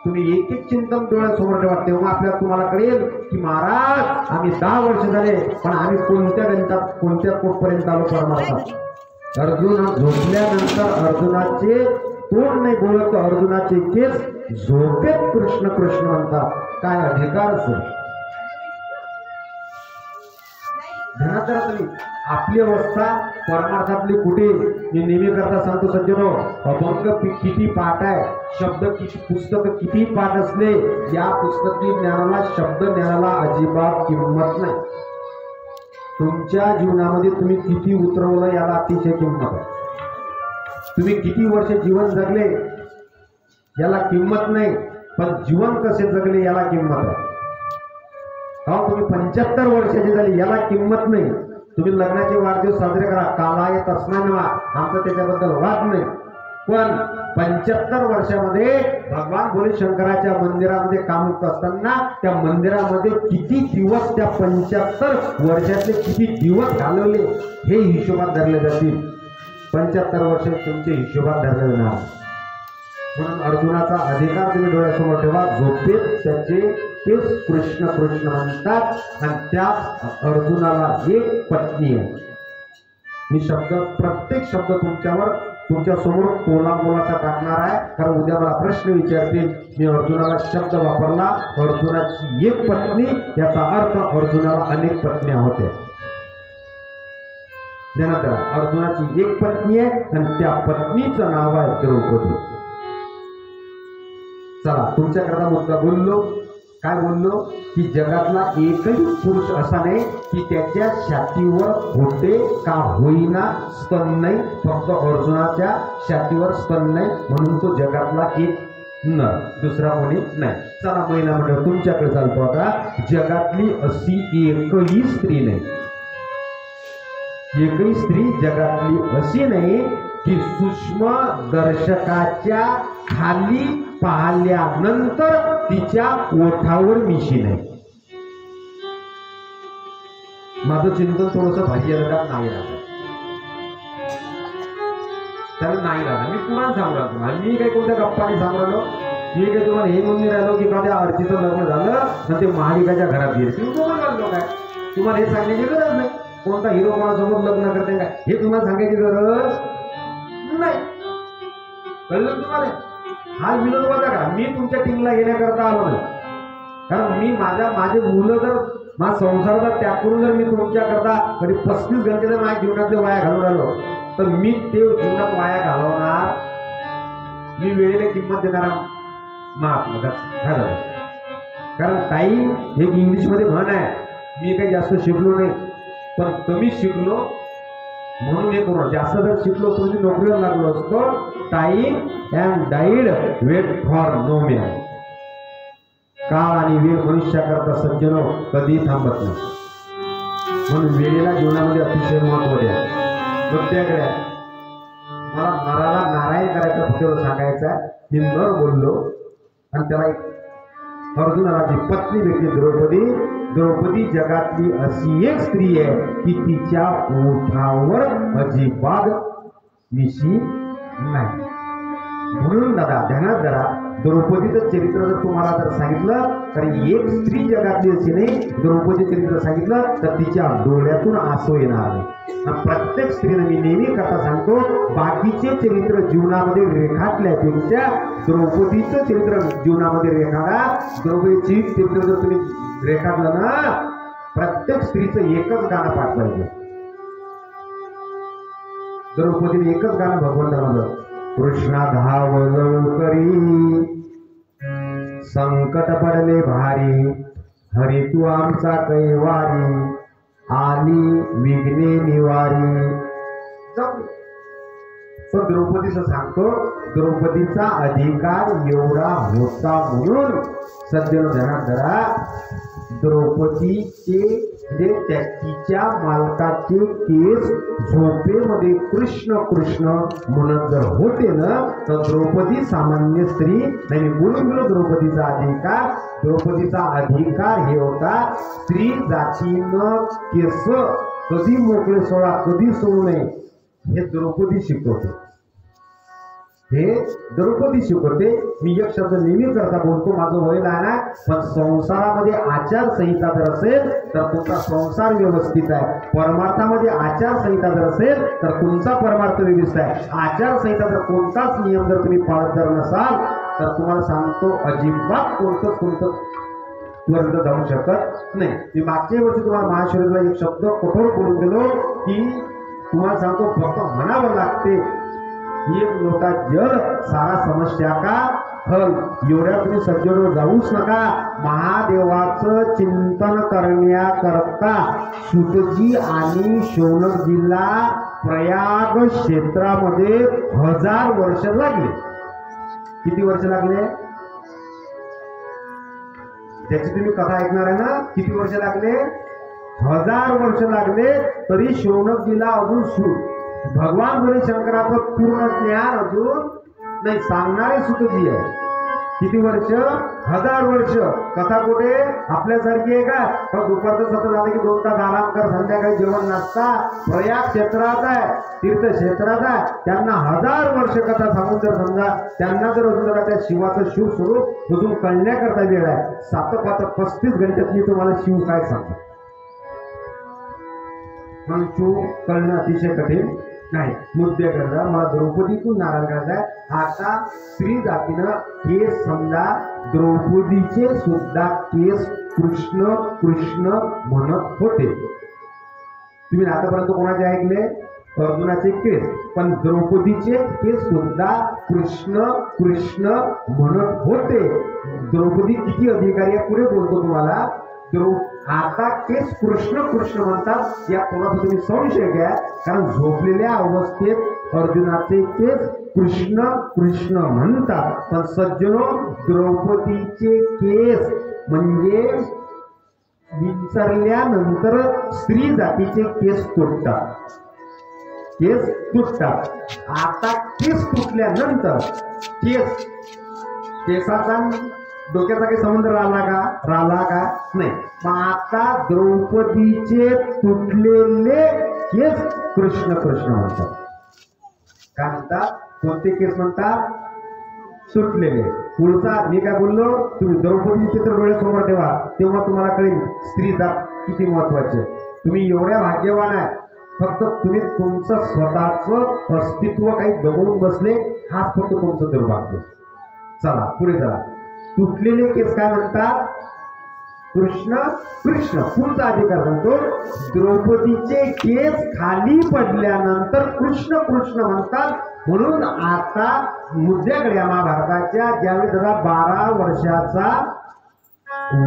तुम्ही एक एक चिंतन डोळ्यासमोर ठेवा, तेव्हा आपल्याला तुम्हाला कळेल की महाराज आम्ही 10 वर्ष झाले पण आम्ही कोणत्या गणितात, कोणत्या कोटपर्यंत आलो परमार्थात. अर्जुन झोपल्यानंतर अर्जुनाचे तोंड नाही बोलत, अर्जुनाचे केस झोपेत कृष्ण कृष्ण म्हणतात. काय अधिकार सुरू ध्यानात करा तुम्ही. आपली अवस्था परमार्थातली कुठे, मी नेहमी करता सांगतो सज्जनो, अभंग किती पाठ आहे, शब्द किती, पुस्तक किती पाठ असले, या पुस्तकी ज्ञानाला, शब्द ज्ञानाला अजिबात किंमत नाही. तुमच्या जीवनामध्ये तुम्ही किती उतरवलं याला अतिशय किंमत आहे. तुम्ही किती वर्ष जीवन जगले याला किंमत नाही, पण जीवन कसे जगले याला किंमत आहे. तुम्ही 75 वर्षाची झाली याला किंमत नाही. तुम्ही लग्नाचे वाढदिवस साजरे करा, काला येत असणार, आमचा त्याच्याबद्दल वाद नाही. पण 75 वर्षामध्ये भगवान भोले शंकराच्या मंदिरामध्ये काम होत असताना त्या मंदिरामध्ये किती दिवस, त्या 75 वर्षातले किती दिवस घालवले हे हिशोबात धरले जातील. 75 वर्ष तुमचे हिशोबात धरले जाणार. म्हणून अर्जुनाचा अधिकार तुम्ही डोळ्यासमोर ठेवा. झोपेत त्याचे तेच कृष्ण कृष्ण म्हणतात आणि त्या अर्जुनाला एक पत्नी आहे. मी शब्द, प्रत्येक शब्द तुमच्या समोर मोलाचा टाकणार आहे, कारण उद्या मला प्रश्न विचारतील. मी अर्जुनाला शब्द वापरला अर्जुनाची एक पत्नी, याचा अर्थ अर्जुनाला अनेक पत्न्या होत्या. ध्यानात ठेवा, अर्जुनाची एक पत्नी आहे आणि त्या पत्नीचं नाव आहे द्रौपदी. चला, तुमच्याकरता मुद्दा बोललो. काय बोललो? की जगातला एकही पुरुष असा नाही की त्याच्या छातीवर खोटे का होईना स्तन नाही. फक्त अर्जुनाच्या छातीवर स्तन नाही, म्हणून तो जगातला एक नर, दुसरा कोणी नाही. चला महिला मंडळ तुमच्याकडे चालतो. आता जगातली अशी एकही स्त्री नाही, एकही स्त्री जगातली अशी नाही की सूक्ष्म दर्शकाच्या खाली पाहिल्यानंतर तिच्या ओठावर मिशी नाही. माझं चिंतन थोडस बाह्य जगात नाही राहत, त्याला नाही राहत. मी पुराण सांगू राहतो. मी काही कोणत्या गप्पाने सांगू राहिलो? मी काही तुम्हाला हे म्हणून राहिलो की एखाद्या आरतीचं लग्न झालं आणि ते महालिकाच्या घरात गेले, काय तुम्हाला हे सांगण्याची गरज नाही. कोणता हिरो कोणासोबत लग्न करते काय हे तुम्हाला सांगायची गरज नाही. कळलं तुम्हाला? हा विनोद होता का? मी तुमच्या टीमला घेण्याकरता आलो नाही, कारण मी माझे मुलं जर माझा संसाराचा त्याग करून जर मी तुमच्याकरता कधी 35 घंटे जर माझ्या जीवनातले वाया घालून राहिलो तर मी ते जीवनात वाया घालवणार. मी वेळेला किंमत देणारा महात्मा. कारण टाईम एक इंग्लिशमध्ये म्हण आहे. मी काही जास्त शिकलो नाही पण कमी शिकलो म्हणून हे करू. जास्त जर शिकलो तर मी नोकरीला लागलो असतो. Time and tide wait for no man. काळ आणि वेळ मनुष्याकरता सज्जनो कधी थांबत नाही. म्हणून वेळेला जीवनामध्ये अतिशय महत्व द्या. प्रत्येकाकडे मला नराला नारायण करायचं फक्त सांगायचं आहे. मी नर बोललो आणि त्याला एक अर्जुनाची पत्नी भेटली द्रौपदी. द्रौपदी जगातली अशी एक स्त्री आहे की तिच्या ओठावर अजिबात मिशी नाही. म्हणून दादा ध्यानात धरा, द्रौपदीचं चरित्र जर तुम्हाला जर सांगितलं तर एक स्त्री जगातली अशी नाही. द्रौपदी चरित्र सांगितलं तर तिच्या डोळ्यातून आसू येणार नाही. प्रत्येक स्त्रीने मी नेहमी कथा सांगतो, बाकीचे चरित्र जीवनामध्ये रेखाटल्यापेक्षा द्रौपदीचं चरित्र जीवनामध्ये रेखाटा. द्रौपदीची चरित्र जर तुम्ही रेखाटलं ना, प्रत्येक स्त्रीचं एकच गाणं पाठ पाहिजे. द्रौपदीने एकच गाणं भगवंताला म्हणलं, कृष्णा धाव लवकरी संकट पडले भारी, हरी तू आमचा कैवारी, आली विघ्ने निवारी. पण द्रौपदीचं सांगतो, द्रौपदीचा अधिकार एवढा होता म्हणून सज्जन ध्यानात धरा, द्रौपदीचे तिच्या मालकाचे केस झोपेमध्ये कृष्ण कृष्ण म्हणत जर होते ना तर द्रौपदी सामान्य स्त्री नाही. बोलून गेलो द्रौपदीचा अधिकार. द्रौपदीचा अधिकार हे होता, स्त्री जातीनं केस कधी मोकळे सोडा कधी सोडू नये हे द्रौपदी शिकवते. हे द्रौपदी शिकवते. मी एक शब्द नेहमी करता बोलतो, माझं वय लहान आहे पण संसारामध्ये आचारसंहिता जर असेल तर तुमचा संसार व्यवस्थित आहे. परमार्थामध्ये आचारसंहिता जर असेल तर तुमचा परमार्थ व्यवस्थित आहे. आचारसंहिता जर कोणताच नियम जर तुम्ही पाळत जर नसाल तर तुम्हाला सांगतो अजिबात कोणतं वर्ग जाऊ शकत नाही. मी मागच्या वर्षी तुम्हाला महाशिवरात्रीला एक शब्द कठोर बोलून गेलो की तुम्हाला सांगतो फक्त म्हणावं लागते, एक लोटा जल सारा समस्या का हल. एवढ्या तुम्ही सज्जन जाऊच नका. महादेवाचं चिंतन करण्याकरता सुतजी आणि शौनकजीला प्रयाग क्षेत्रामध्ये 1000 वर्ष लागले. किती वर्ष लागले त्याची तुम्ही कथा ऐकणार आहे ना. किती वर्ष लागले? 1000 वर्ष लागले. तरी शौनकजीला अजून भगवान बोले शंकराचं पूर्ण ज्ञान अजून नाही. सांगणारे सुतजी आहे. किती वर्ष? 1000 वर्ष. कथा कुठे आपल्यासारखी आहे का? दुपारचं सत्र झालं की 2 तास आराम कर, संध्याकाळी जेवण नाश्ता. प्रयाग क्षेत्रात आहे, तीर्थक्षेत्रात आहे. त्यांना 1000 वर्ष कथा सांगून जर समजा त्यांना जर अजून त्या शिवाचं शिव स्वरूप अजून कळण्याकरता वेळ आहे. 7-5-35 घंट्यात मी तुम्हाला शिव काय सांगतो. म्हणून शिव कळणं अतिशय कठीण नाही. मुद्दे करता मला द्रौपदीतून नाराज करायचा आहे. आता स्त्री जातीनं केस समजा द्रौपदीचे सुद्धा केस कृष्ण कृष्ण म्हणत होते. तुम्ही आतापर्यंत कोणाचे ऐकले? अर्जुनाचे केस. पण द्रौपदीचे केस सुद्धा कृष्ण कृष्ण म्हणत होते. द्रौपदी किती अधिकारी आहे पुढे बोलतो तुम्हाला. आता केस कृष्ण कृष्ण म्हणतात या थोडासा तुम्ही संशय घ्या. कारण झोपलेल्या अवस्थेत अर्जुनाचे केस कृष्ण कृष्ण म्हणतात. पण सज्जनो द्रौपदीचे केस म्हणजे विसरल्यानंतर स्त्री जातीचे केस तुटतात. केस तुटतात. आता केस तुटल्यानंतर केसाचा डोक्याचा काही संबंध राहिला का नाही. मग आता द्रौपदीचे तुटलेले केस कृष्ण कृष्ण म्हणतात. काय म्हणतात? कोणते केस म्हणतात? सुटलेले. पुढचा मी काय बोललो, तुम्ही द्रौपदीचे चित्र डोळ्यासमोर ठेवा तेव्हा तुम्हाला कळेल स्त्री जात किती महत्वाचे. तुम्ही एवढ्या भाग्यवान आहे, फक्त तुम्ही तुमचं स्वतःचं अस्तित्व काही दबवून बसले, हाच फक्त तुमचं दुर्भाग्य. चला पुढे चला. तुटलेले केस काय म्हणतात? कृष्ण कृष्ण पुढचा अधिकार सांगतो, द्रौपदीचे केस खाली पडल्यानंतर कृष्ण कृष्ण म्हणतात. म्हणून आता मुद्द्याकडे या महाभारताच्या ज्यावेळी त्याला 12 वर्षाचा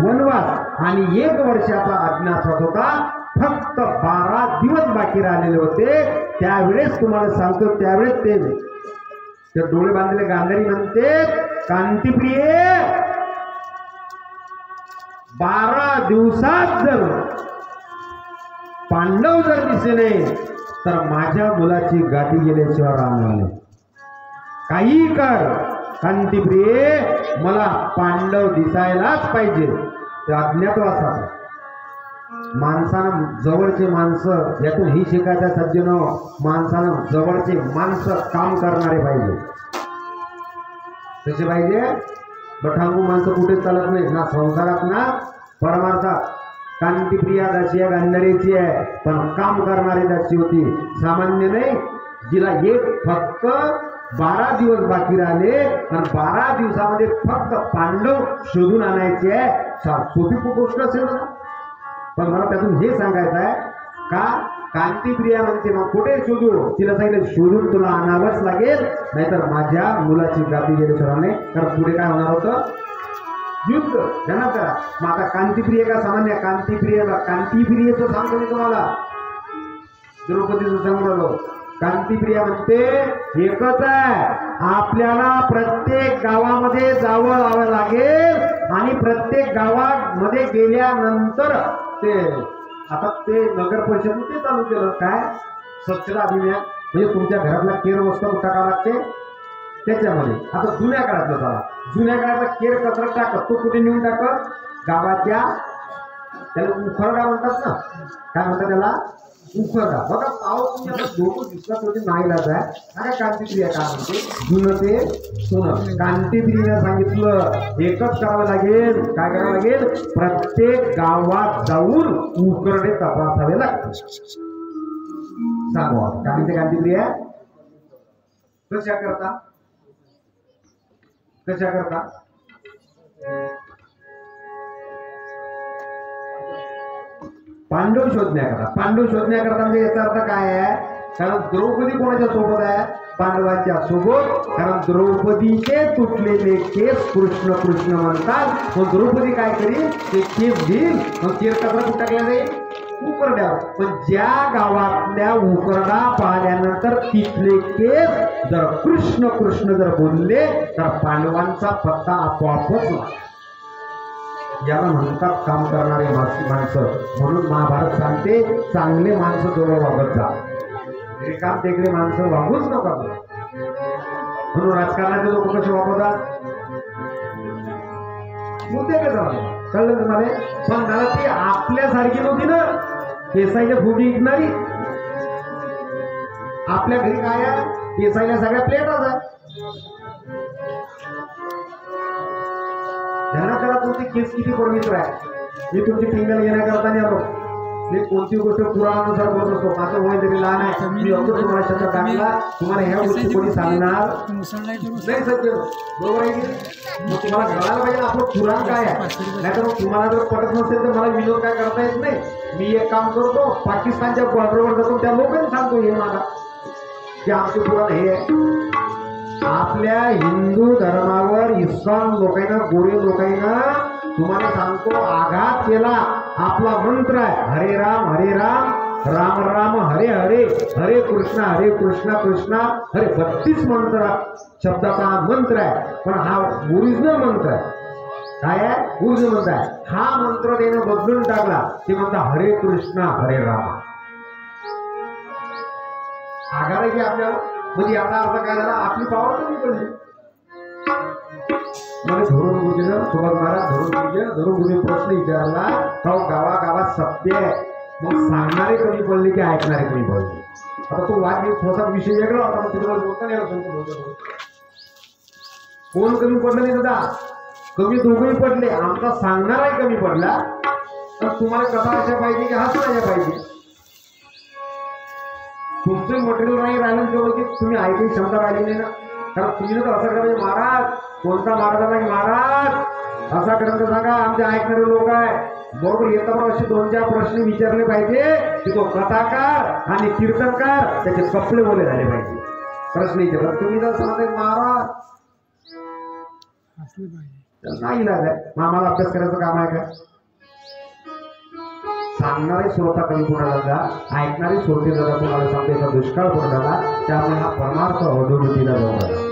वनवास आणि 1 वर्षाचा अज्ञातवास होता, फक्त 12 दिवस बाकी राहिलेले होते, त्यावेळेस तुम्हाला सांगतो, त्यावेळेस ते डोळे बांधलेले गांधारी म्हणते, कांतीप्रिये 12 दिवसात जर पांडव जर दिसले तर माझ्या मुलाची गाठी गेल्याशिवाय राहणार नाही. काही कर कांतीप्रिये, मला पांडव दिसायलाच पाहिजे. ते अज्ञातवासात माणसानं जवळचे माणसं, यातून ही शिकायचं सज्जन, माणसानं जवळचे माणसं काम करणारे पाहिजे. कसे पाहिजे? बठांगू माणसं कुठे चालत नाही, ना संसारात ना परमार्थात. कांतीप्रिया दासी या गांधारीची आहे, पण काम करणारी दासी होती, सामान्य नाही. जिला फक्त 12 दिवस बाकी राहिले आणि 12 दिवसामध्ये फक्त पांडव शोधून आणायचे आहे. सोपी गोष्ट असेल ना, पण मला त्यातून हे सांगायचं आहे का कांतीप्रिया म्हणते मग कुठे शोधू? तिला सांगितलं शोधून तुला आणावंच लागेल, नाहीतर माझ्या मुलाची गाठी गेल्याशिवाय नाही. कारण पुढे काय होणार होतं? युद्ध. ध्यानात करा. मग आता कांतीप्रिय का सामान्य? कांतीप्रियेचं सांगतो मी तुम्हाला, द्रौपदीचं सांगतो. कांतीप्रिया म्हणते एकच आहे, आपल्याला प्रत्येक गावामध्ये जावं लागेल आणि प्रत्येक गावामध्ये गेल्यानंतर आता ते नगर परिषद ते चालू केलं काय स्वच्छता अभियान. म्हणजे तुमच्या घरातला केर वस्तू टाकावं लागते त्याच्यामध्ये. आता जुन्या काळातलं झाला, जुन्या काळातला केर कचरा टाकत, तो कुठे नेऊन टाकत? गावाच्या, त्याला उखरडा म्हणतात ना, काय म्हणतात त्याला? उखरडा. बघा पाव तुम्ही आता दोन दिवसात होते नाहीलाच आहे. काय कांतीप्रिया काय म्हणते? जुनं ते सोनं. कांतीप्रियाने सांगितलं एकच करावं लागेल. काय करावं लागेल? प्रत्येक गावात जाऊन उखरडे तपासावे लागते. सांगू काय म्हणते कांतीप्रिया? कशा करता? पांडव शोधण्याकरता म्हणजे याचा अर्थ काय आहे? कारण द्रौपदी कोणाच्या सोबत आहे? पांडवांच्या सोबत. कारण द्रौपदीचे तुटलेले केस कृष्ण कृष्ण म्हणतात. मग द्रौपदी काय करील? ते केस घेईल, मग केर कचरा कुठे टाकला जाईल? उकरड्यावर. पण ज्या गावातल्या उकरडा पाहिल्यानंतर तिथले केस जर कृष्ण कृष्ण जर बोलले तर पांडवांचा पत्ता आपोआपच लागला. याला म्हणतात काम करणारे माणसं. म्हणून महाभारत सांगते चांगले माणसं जवळ वागत जा, रिकाम टेकडे माणसं वागूच नका. म्हणून राजकारणाचे लोक कसे वागवतात? मुद्दे का झाला कळलं तुम्हाला? पण मला ती आपल्यासारखी नव्हती ना, केसाईच्या फुगी विकणारी. आपल्या घरी काय आहे? केसाईला सगळ्या प्लेटच आहे. ध्यानात करा तुमचे केस किती पवित्र आहे. मी तुमची टिंगल घेण्याकरता नाही आलो. मी कोणती गोष्ट पुराणानुसार बोलत असतो. माझं वय जरी लहान आहे, मी अगदी तुम्हाला शब्द टाकला, तुम्हाला ह्या गोष्टी कोणी सांगणार नाही सत्य. बरोबर आहे की? मग तुम्हाला कळायला पाहिजे आपलं पुराण काय आहे. नाहीतर मग तुम्हाला जर पटत नसेल तर मला विनोद काय करता येत नाही. मी एक काम करतो, पाकिस्तानच्या बॉर्डरवर जातो, त्या लोकांनी सांगतो हे मला की आमचे पुराण हे आहे. आपल्या हिंदू धर्मावर इस्कॉन लोकांना, गोरे लोकांना तुम्हाला सांगतो आघात केला. आपला मंत्र आहे हरे राम राम राम हरे हरे, हरे कृष्णा कृष्णा हरे. 32 मंत्र शब्दाचा मंत्र आहे, पण हा ओरिजिनल मंत्र आहे. काय आहे? ओरिजिनल मंत्र आहे. हा मंत्र त्याने बदलून टाकला. ते म्हणतात हरे कृष्णा हरे राम. आघात आहे की आपल्याला? म्हणजे याचा अर्थ काय झाला? आपली पावर कमी पडली. मला धरून गुरुजीनं सुभाष महाराज धरून गुरुजी प्रश्न विचारला, गावागावात सत्य आहे, मग सांगणारे कमी पडले की ऐकणारे कमी पडले? आता तो वाद थोडासा विषय वेगळा होता, मग तुम्हाला बोलता नाही. कोण कमी पडलं नाही दादा? कमी दोघंही पडले. आमचा सांगणाराही कमी पडला. तर तुम्हाला कथा अशा पाहिजे की हसण्याच्या पाहिजे? तुमचं मटेरियल नाही राहिलं तेवढं की तुम्ही ऐकायची क्षमता राहिली नाही ना. कारण तुम्ही तर असं करा महाराज, कोणता महाराज नाही महाराज असा करत सांगा आमचे ऐकणारे लोक आहे बरोबर येताना असे 2-4 प्रश्न विचारले पाहिजे की तो कथाकार आणि कीर्तनकार त्याचे कपडे ओले झाले पाहिजे. प्रश्न विचारला तुम्ही जर सांगते महाराज नाही इलाज आहे मग आम्हाला अभ्यास करायचं काम आहे का. सांगणारे श्रोता कमी कोणाला जा ऐकणारे श्रोते दादा तुम्हाला सांगते दुष्काळ पडला त्यामुळे हा परमार्थ अधोगतीला जाणार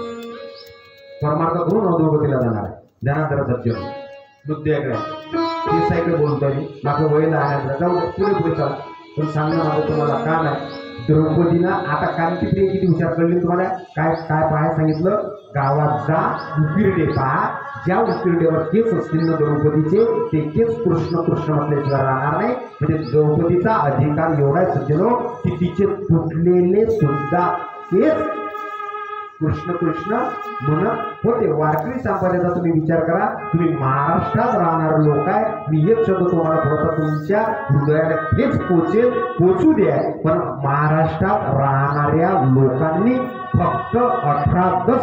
परमार्थ करून अधोगतीला जाणार आहे. ध्यानात सत्य मुद्दे ती साईकडे बोलतोय माझं वयला आहे जाऊ पुढे पुढे चला पण सांगणं माझं तुम्हाला का नाही. द्रौपदीनं आता कांतीप्रिय किती हुशार कळली तुम्हाला काय काय पाहायला सांगितलं गावात जा उकिरडे पहा ज्या उकिरडेवर केस असतील ना द्रौपदीचे ते केस कृष्ण कृष्ण म्हटल्याशिवाय राहणार नाही. म्हणजे द्रौपदीचा अधिकार एवढा सज्जनो की तिचे तुटलेले सुद्धा केस कृष्ण कृष्ण म्हणत होते. वारकरी संप्रदायाचा तुम्ही विचार करा तुम्ही महाराष्ट्रात राहणारे लोक आहे मी एक शब्द तुम्हाला थोडासा तुमच्या हृदयाला हेच पोचू द्या पण महाराष्ट्रात राहणाऱ्या लोकांनी फक्त 18-10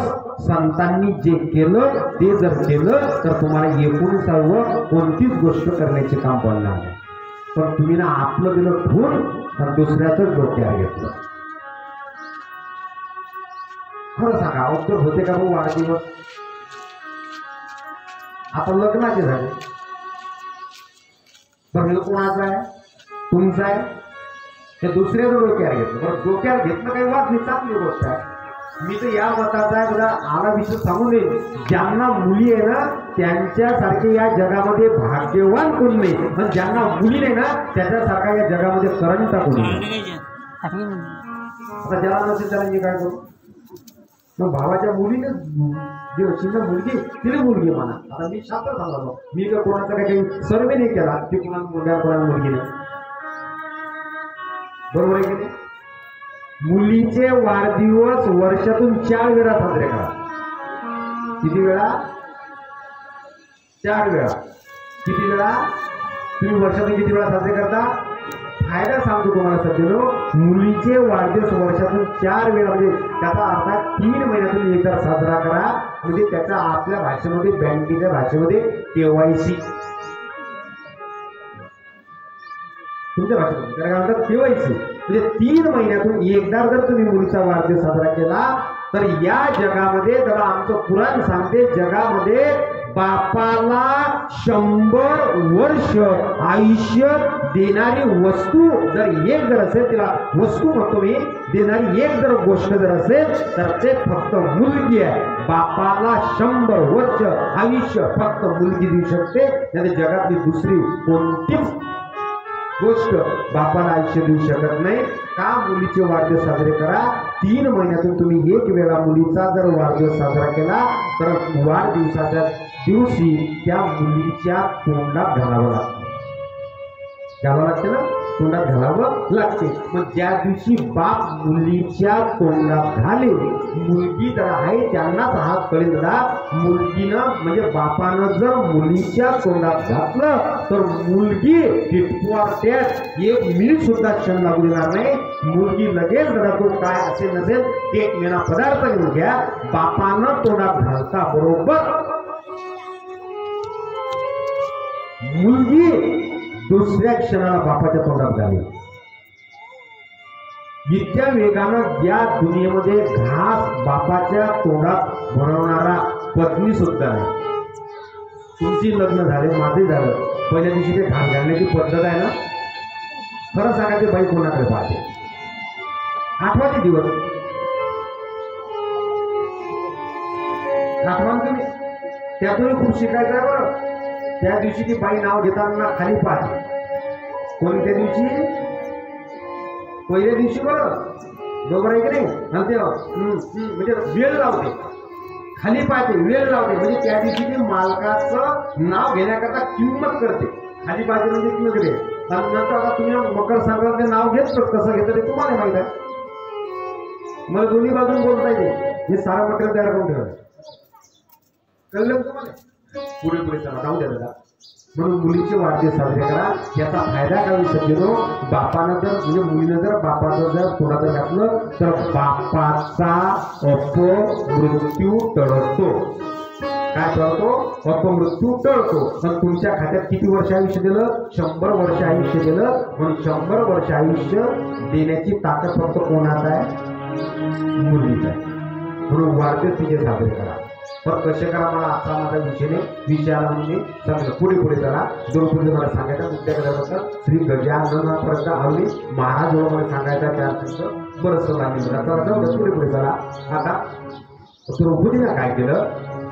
संतांनी जे केलं ते जर केलं तर तुम्हाला 19 कोणतीच गोष्ट करण्याचे काम पडणार नाही. पण तुम्ही ना आपलं दिलं ठेवून तर दुसऱ्याच डोक्यावर घेतलं. खरं सांगा उत्तर होते का भाऊ वाढदिवस आता लग्नाचे झाले बरं कोणाचं आहे तुमचं आहे हे दुसऱ्याचं डोक्यावर घेतलं. बरं डोक्यावर घेतलं काही वाद नाही चांगली गोष्ट आहे. मी तर या मताचा आहे बघा आला विषय सांगू नये ज्यांना मुली आहे ना त्यांच्यासारखे या जगामध्ये भाग्यवान कोणी नाही पण ज्यांना मुली नाही ना त्याच्यासारखा या जगामध्ये करंटा कोणी नाही. आता ज्याला नसेल त्याला मी काय करू मग भावाच्या मुलीने जी चिन्ह मुलगी तिने मुलगी म्हणा. आता मी शास्त्र सांगतो मी तर कोणाचा काही सर्वे नाही केला की कोणाला मुलगा कोणाला मुलगी नाही बरोबर आहे की नाही. मुलीचे वाढदिवस वर्षातून 4 वेळा साजरे करा. किती वेळा 4 वेळा. किती वेळा तुम्ही वर्षातून किती वेळा साजरे करता फायदा सांगतो तुम्हाला सध्या मुलीचे वाढदिवस वर्षातून 4 वेळा म्हणजे त्याचा अर्थात 3 महिन्यातून एकदा साजरा करा. म्हणजे त्याचा आपल्या भाषेमध्ये बँकेच्या भाषेमध्ये KYC तुमच्या भाषेमध्ये त्याला काय म्हणतात KYC म्हणजे 3 महिन्यातून एकदा जर तुम्ही मुलीचा वाढदिवस साजरा केला तर या जगामध्ये जरा आमचं पुराण सांगते जगामध्ये बापाला 100 वर्ष आयुष्य देणारी वस्तू जर असेल तिला वस्तू म्हणतो मी देणारी एक जर गोष्ट जर असेल तर ते फक्त मुलगी आहे. बापाला 100 वर्ष आयुष्य फक्त मुलगी देऊ शकते नाही जगातली दुसरी कोणतीच गोष्ट बापाला आयुष्य देऊ शकत नाही. का मुलीचे वाढदिवस साजरे करा 3 महिन्यातून तुम्ही 1 वेळा मुलीचा जर वाढदिवस साजरा केला तर वाढदिवसाच्या दिवशी त्या मुलीच्या तोंडात घालावं लागतं. घालावं लागते ना तोंडात घालावं लागते. मग ज्या दिवशी बाप मुलीच्या तोंडात घाले मुलगी तर आहे त्यांनाच हा कळेल ना मुलगीनं म्हणजे बापानं जर मुलीच्या तोंडात घातलं तर मुलगी त्यात 1 मिनिट सुद्धा क्षण लागू देणार नाही. मुलगी लगेच जरा तो काय असेल नसेल 1 महिना पदार्थ घेऊन घ्या बापानं तोंडात घालता बरोबर मुलगी दुसऱ्या क्षणाला बापाच्या तोंडात घाली. इतक्या वेगानं या दुनियेमध्ये घास बापाच्या तोंडात भरवणारा पत्नी सुद्धा आहे. तुमची लग्न झाले माझे झालं पहिल्या दिवशी ते घास घालण्याची पद्धत आहे ना खरं सांगायचे बाई कोणाकडे पाहते. 8वाचे दिवस आठवण तुम्ही त्यातून खूप शिकायचं आहे बरं. त्या दिवशी ती बाई नाव घेताना खाली पाहते. कोणत्या दिवशी पहिल्या दिवशी बरोबर आहे की नाही म्हणते म्हणजे वेळ लावते खाली पाहते वेळ लावते म्हणजे त्या दिवशी ती मालकाचं नाव घेण्याकरता किंमत करते. खाली पाहते म्हणजे किंमत घेते. नंतर आता तुम्ही मकर संक्रांतीचे नाव घेतलं कसं घेतं ते तुम्हाला माहित आहे. मला दोन्ही बाजून बोलता येते हे सारा मटेरियल तयार करून ठेवलं कळलं तुम्हाला. पुढे पुढे चला जाऊ द्या दादा. म्हणून मुलीचे वाढदिवस साजरे करा. याचा फायदा काय सज्जनो बापानं जर म्हणजे मुलीनं जर बापाचं जर तोंडात घातलं तर बापाचा अपमृत्यू टळतो. काय करतो अपमृत्यू टळतो. पण तुमच्या खात्यात किती वर्ष आयुष्य दिलं 100 वर्ष आयुष्य दिलं. म्हणून 100 वर्ष आयुष्य देण्याची ताकद फक्त कोणात आहे मुलीच आहे. म्हणून वाढदिवस तिचे साजरे करा. पण कसे करा मला आता माझा विषयाला म्हणजे सांगितलं. पुढे चला द्रौपदी मला सांगायचा मुद्द्याकडे श्री गजाननापर्यंत हल्ली महाराज मला सांगायचा 4 शब्द बरंच सांगितलं. पुढे चला. आता द्रौपदीला काय केलं.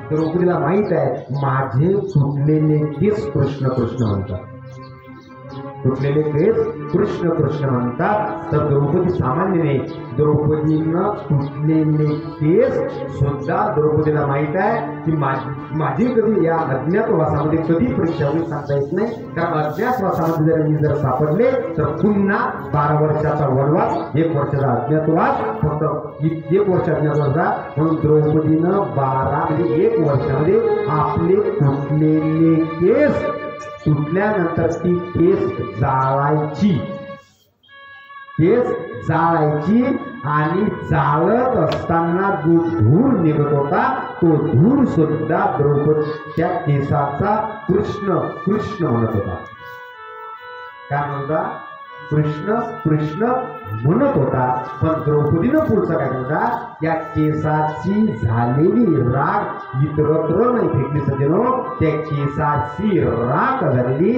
द्रौपदीला माहित आहे माझे सुटलेले केस कृष्ण कृष्ण म्हणतात. सुटलेले केस कृष्ण कृष्ण म्हणतात. तर द्रौपदी सामान्य नाही. द्रौपदीनं सुटलेले केस सुद्धा द्रौपदीला माहित आहे की माझी कधी या अज्ञातवासामध्ये कधी परीक्षा होईल सांगता येत नाही. कारण अज्ञातवासामध्ये जर मी जर सापडले तर पुन्हा 12 वर्षाचा वनवास 1 वर्षाचा अज्ञातवास फक्त 1 वर्ष अज्ञातवासा. म्हणून द्रौपदीनं 12 म्हणजे 1 वर्षामध्ये आपले सुटलेले केस सुटल्यानंतर ती केस जाळायची आणि जाळत असताना जो धूर निघत होता तो धूर सुद्धा द्रौपदीच्या केसाचा कृष्ण कृष्ण म्हणत होता. काय म्हणता कृष्ण कृष्ण म्हणत होता. पण द्रौपदीनं पुढचं काय म्हणता या केसाची झालेली राख इतरत्र नाही फेकली सज्जनो. त्या केसाची राख झालेली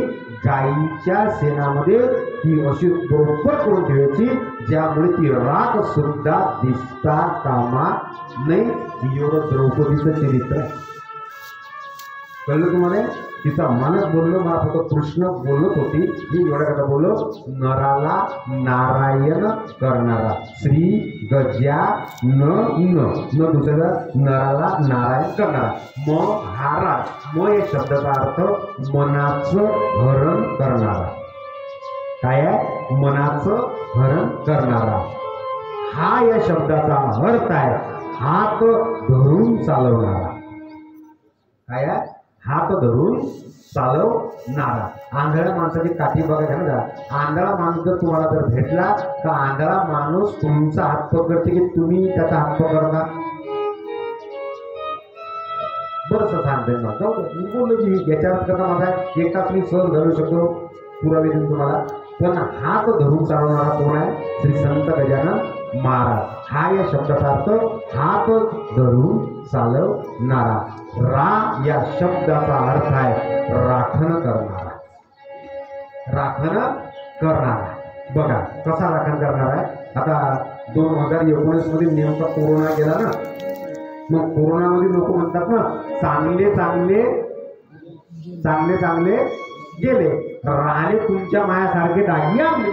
गायीच्या शेणामध्ये ती अशी बरोबर करून ठेवायची ज्यामुळे ती राख सुद्धा दिसता कामा नाही. एवढं द्रौपदीचं चरित्र आहे. कळलं तुम्हाला. तिचा मानस बोललो मला फक्त कृष्ण बोलत होती. मी एवढ्या कथा बोललो. नराला नारायण करणारा श्री गजा न दुसऱ्याला नराला नारायण करणारा. हारा या शब्दाचा अर्थ मनाचं हरण करणारा. काय आहे मनाचं हरण करणारा. हा या शब्दाचा अर्थ आहे हात धरून चालवणारा. काय आहे हात धरून चालवणारा. आंधळ्या माणसाची काठी बघायला ना. आंधळा माणूस जर तुम्हाला जर भेटला तर आंधळा माणूस तुमचा हात पकडते की तुम्ही त्याचा हात पकडता. बरंच सांगते मी बोललो की याच्या करता माझा 1 तास मी सहज घालू शकतो पुरावे देऊन तुम्हाला. पण हात धरून चालवणारा कोण आहे श्री संत गजानन महाराज. हा या शब्दाचा अर्थ हात धरून चालवणारा. रा या शब्दाचा अर्थ आहे राखण करणारा. राखण करणारा. बघा कसा राखण करणारा आहे. आता 2019 मध्ये नेमका कोरोना गेला ना. मग कोरोनामध्ये लोक म्हणतात ना चांगले चांगले गेले राहिले तुमच्या मायासारखे दागी आणले.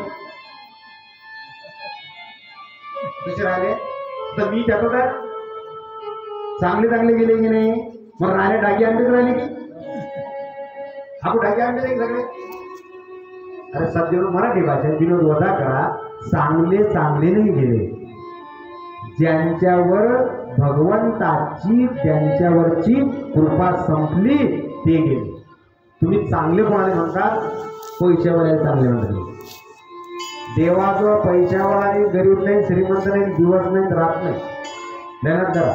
कसे राहिले तर मी त्याचं काय चांगले गेले की नाही. मग राहिले डागी अंडेच राहिले की आपण डागी अंडे सगळे. अरे सध्या मराठी भाषेत विनोद वजा करा. चांगले नाही गेले. ज्यांच्यावर भगवंताची त्यांच्यावरची कृपा संपली ते गेले. तुम्ही चांगले कोणाला म्हणतात पैशावाल्याला चांगले म्हणतात. देवाजवळ पैशावाला नाही गरीब नाही श्रीमंत नाही दिवस नाही रात नाही मेहनत करा.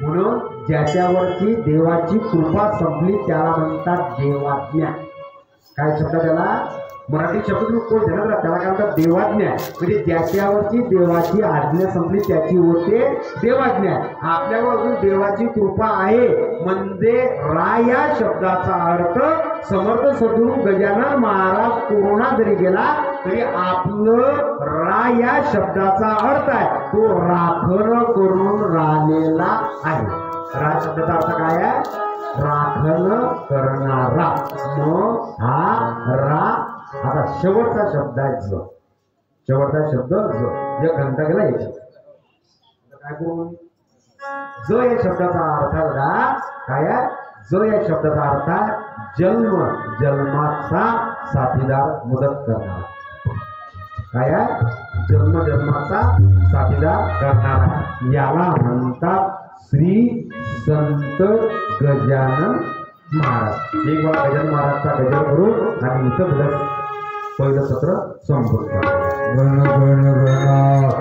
म्हणून ज्याच्यावरची देवाची कृपा संपली त्याला म्हणतात देवाज्ञा. काय शब्द त्याला मराठी शब्द कोण देणार त्याला काय म्हणतात देवाज्ञा. म्हणजे ज्याच्यावरची देवाची आज्ञा संपली त्याची होते देवाज्ञा. आपल्यावर देवाची कृपा आहे म्हणजे रा या शब्दाचा अर्थ समर्थ सद्गुरू गजानन महाराज कोरोना जरी गेला तरी आपलं रा या शब्दाचा अर्थ आहे तो राखण करून राहिलेला आहे. रा शब्दाचा अर्थ काय आहे राखण करणारा. मग हा रा. आता शेवटचा शब्द आहे ज. शेवटचा शब्द ज घंटा गेला याच्या काय करू ज या शब्दाचा अर्थ काय आहे. ज या शब्दाचा अर्थ जन्माचा साथीदार मदत करणारा. काय आहे जन्माचा साथीदार करणारा. याला म्हणतात श्री संत गजानन महाराज. एक वेळा गजानन महाराजचा गजर करून आणि इथं पहिलं सत्र संपवतो. गण गण गणात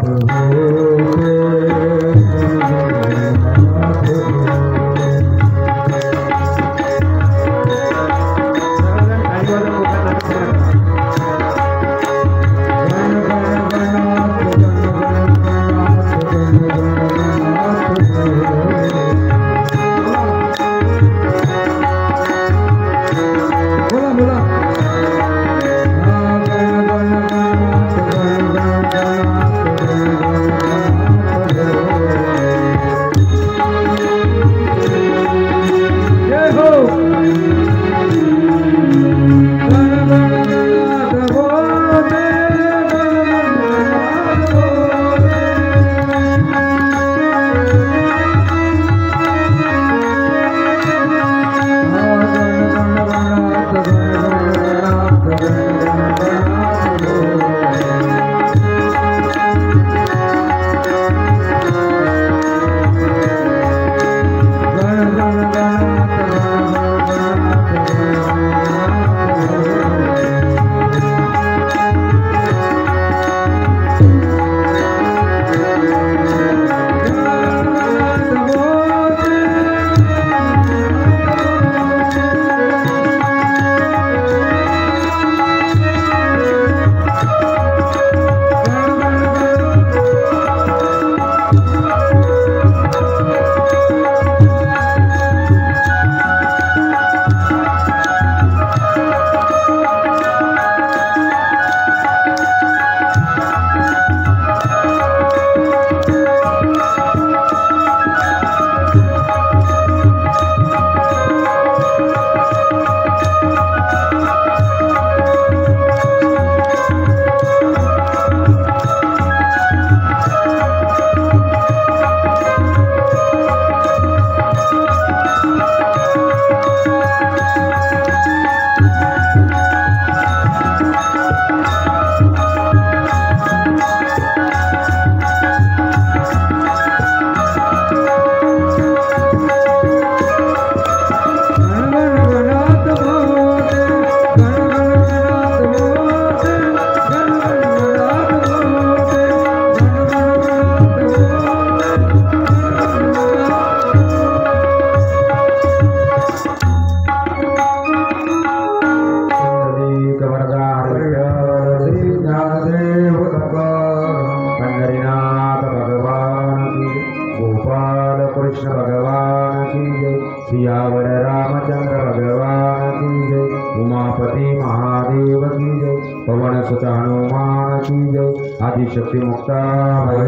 पवन सुत हनुमान की जय आदिशक्ती मुक्ता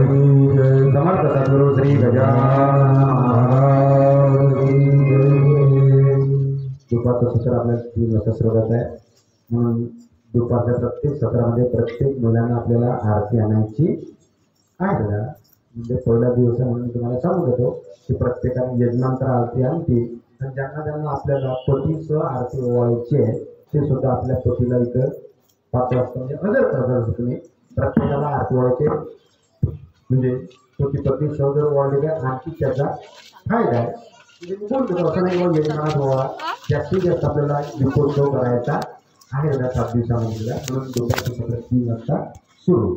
की जय समर्थ सद्गुरु श्री गजानन महाराज की जय. दुपारचं सत्र आपल्या 3 वाजता सुरू होत आहे म्हणून दुपारच्या प्रत्येक सत्रामध्ये प्रत्येक मुलांना आपल्याला आरती आणायची आहे दादा. म्हणजे पहिला दिवस आहे म्हणून तुम्हाला सांगू देतो की प्रत्येकाने यजमांतर आरती आणते आणि ज्यांना आपल्याला पतीचं आरती ओवाळायची आहे ते सुद्धा आपल्या पतीला इथं 5 वाजता म्हणजे हजर करतात. तुम्ही प्रत्येकाला आरती ओवाळायचे म्हणजे पती सहजर ओवाळले का आणखी त्याचा फायदा आहे. म्हणजे मी बोलतो असं नाही मग यजमानात ओवाळा जास्तीत जास्त आपल्याला दीपोत्सव करायचा आहे 7 दिवसामध्ये म्हणून दुपारचं सत्र 3 वाजता सुरू.